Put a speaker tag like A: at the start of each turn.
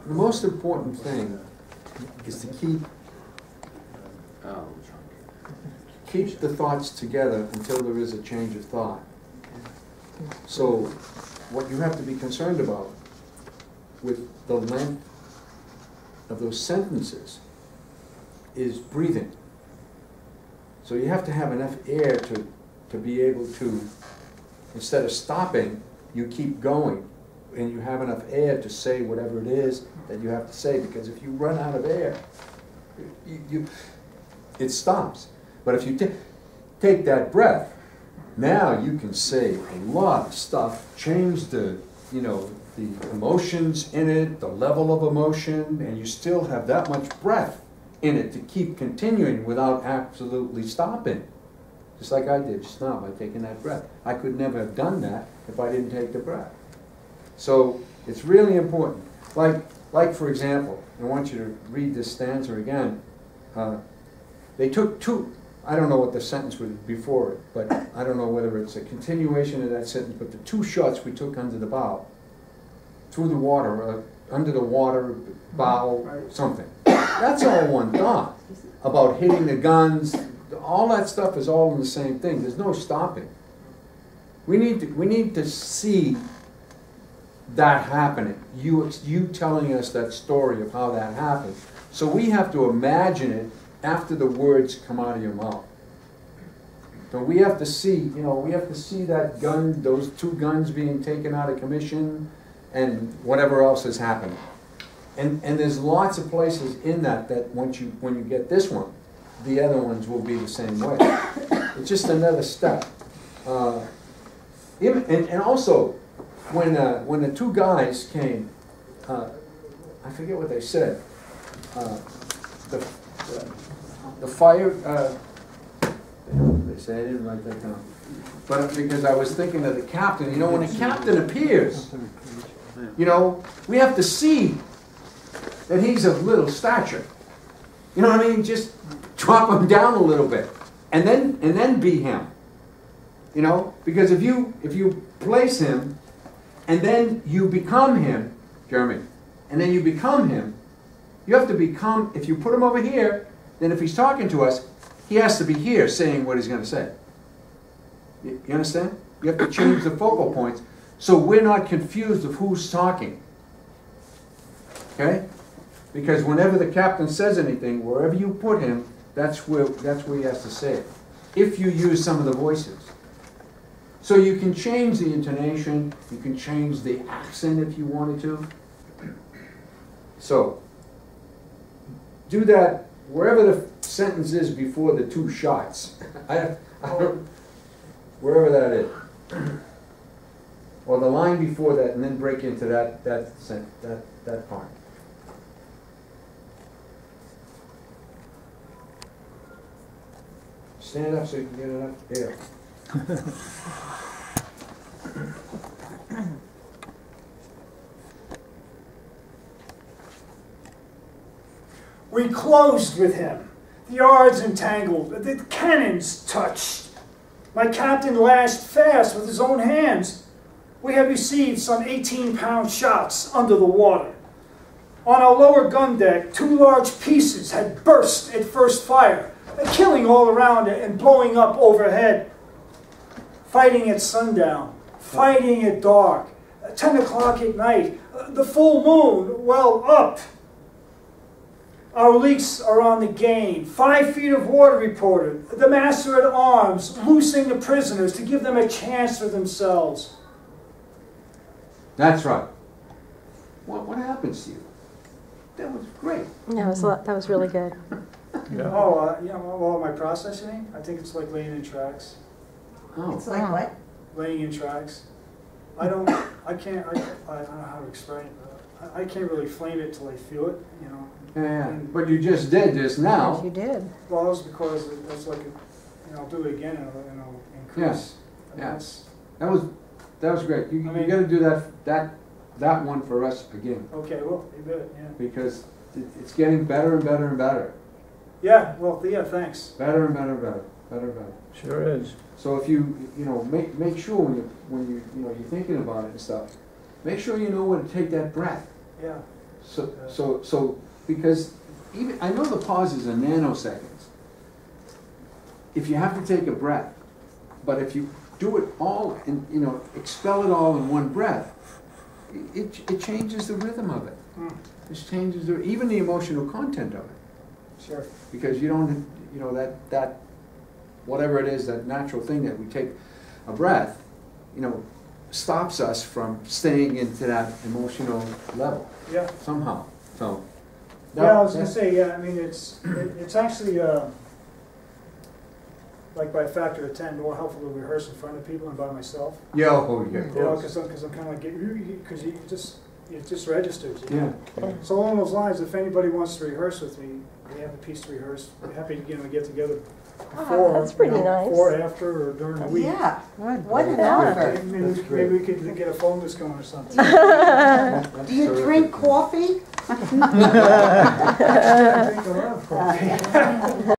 A: The most important thing is to keep the thoughts together until there is a change of thought. So what you have to be concerned about with the length of those sentences is breathing. So you have to have enough air to be able to, instead of stopping, you keep going, and you have enough air to say whatever it is that you have to say, because if you run out of air, it stops. But if you take that breath, now you can say a lot of stuff, change the, the emotions in it, the level of emotion, and you still have that much breath in it to keep continuing without absolutely stopping. Just like I did just now by taking that breath. I could never have done that if I didn't take the breath. So it's really important. Like for example, I want you to read this stanza again. They took two, I don't know what the sentence was before it, but I don't know whether it's a continuation of that sentence, but the two shots we took under the bow, through the water, under the water, bow, something. That's all one thought. About hitting the guns, all that stuff is all in the same thing. There's no stopping. We need to see that happening. You telling us that story of how that happened. So we have to imagine it after the words come out of your mouth. So we have to see, we have to see that gun, those two guns being taken out of commission, and whatever else has happened. And there's lots of places in that when you get this one, the other ones will be the same way. It's just another step. And also, when the two guys came, I forget what they said. The fire. They say I didn't write that down, but because I was thinking of the captain. When the captain appears, we have to see that he's of little stature. You know what I mean? Just drop him down a little bit, and then be him. Because if you place him, and then you become him, Jeremy, and then you become him, you have to become. If you put him over here, then if he's talking to us, he has to be here saying what he's going to say. You understand? You have to change the focal points so we're not confused of who's talking. Okay? Because whenever the captain says anything, wherever you put him, that's where he has to say it. If you use some of the voices. So you can change the intonation, you can change the accent if you wanted to. So, do that wherever the sentence is before the two shots. I don't, wherever that is. Or the line before that, and then break into that part. Stand up so you can get enough air.
B: We closed with him, the yards entangled, the cannons touched. My captain lashed fast with his own hands. We had received some 18-pound shots under the water. On our lower gun deck, 2 large pieces had burst at first fire, killing all around it and blowing up overhead. Fighting at sundown, fighting at dark, 10 o'clock at night, the full moon well up. Our leaks are on the gain. 5 feet of water reported. The master at arms loosing the prisoners to give them a chance for themselves.
A: That's right. What happens to you? That was great.
C: That was really good.
B: Yeah. Well, my processing, I think it's like laying in tracks.
A: Oh.
D: It's like what?
B: Laying in tracks. I don't know how to explain it. I can't really flame it till I feel it,
A: Yeah, but you just did just now.
C: Yes, you did.
B: Well, that was because that's like, I'll do it again and I'll increase.
A: Yes. That was great. You got to do that one for us again.
B: Okay, well, you bet, yeah.
A: Because it's getting better and better and better.
B: Yeah, well, yeah, thanks.
A: Better and better and better. Better and better.
E: Sure is.
A: So if you make sure when you're thinking about it and stuff, make sure you know where to take that breath.
B: Yeah.
A: So, because even, I know the pauses are nanoseconds. If you have to take a breath, but if you do it all and, you know, expel it all in one breath, it changes the rhythm of it. It changes even the emotional content of it.
B: Sure.
A: Because you don't, you know, that whatever it is, that natural thing that we take a breath, you know, stops us from staying into that emotional level.
B: Yeah.
A: Somehow. So.
B: Yeah, I was gonna say, yeah, I mean, it's actually, like by a factor of 10, more helpful to rehearse in front of people and by myself.
A: Yeah, oh yeah.
B: You know, because I'm kind of like, because it just registers. You know?
A: Yeah.
B: So along those lines, if anybody wants to rehearse with me, we have a piece to rehearse. We're happy to get together before,
C: that's pretty nice.
B: before, after, or during the week.
D: Yeah, what an
C: Yeah.
D: offer.
B: Maybe we could get a phone disc going or something.
D: Do you drink coffee?
B: I drink a lot of coffee.